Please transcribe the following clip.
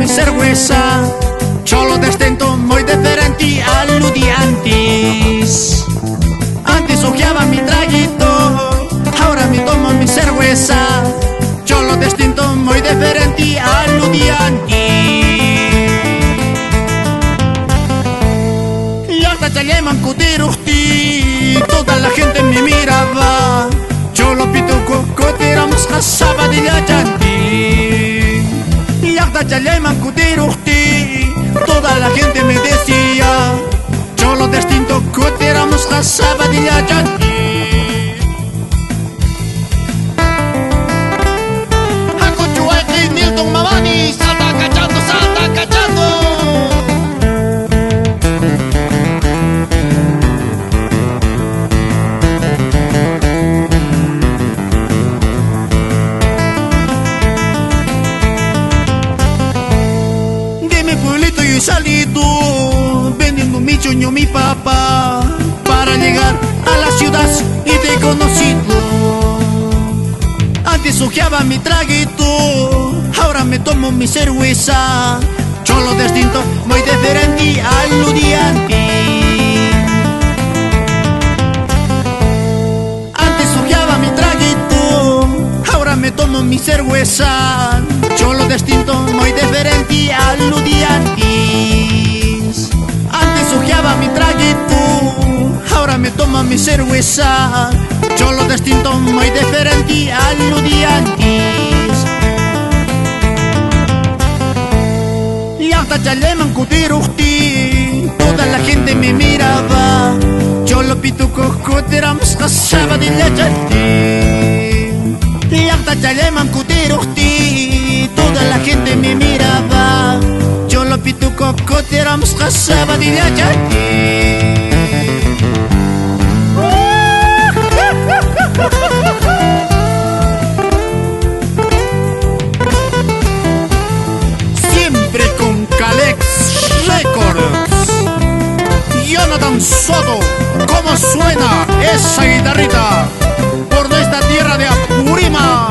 mi cerveza. Cholo distinto, muy diferente a lo de antes. Antes ojeaba mi traguito, ahora me tomo mi cerveza. Cholo distinto, muy diferente a lo de antes. Y hasta te llaman cuterusti, toda la gente me miraba. Cholo pituco, coteramos a sabadilla chanti. Y hasta te llaman cuterusti, toda la gente me decía. Cholo distinto, coteramos a sabadilla chanti. Salta cachando, salta cachando. De mi pueblito yo he salido, vendiendo mi chuño, mi papá, para llegar a la ciudad y te he conocido. Antes ojeaba mi traguito, ahora me tomo mi cerveza. Cholo distinto, muy diferente a lo de antes. Antes ojeaba mi traguito, ahora me tomo mi cerveza. Cholo distinto, muy diferente a lo de antes. Antes ojeaba mi traguito, ahora me tomo mi cerveza. Cholo distinto, muy diferente a lo de antes. Y hasta chaleman cuterusti, toda la gente me miraba. Cholo pituco, coteramos a sabadilla chanti. Y hasta chaleman cuterusti, toda la gente me miraba. Cholo pituco, coteramos a sabadilla chanti. Siempre con Calex Records. Jonathan Soto, ¿cómo suena esa guitarrita? Por nuestra tierra de Apurima.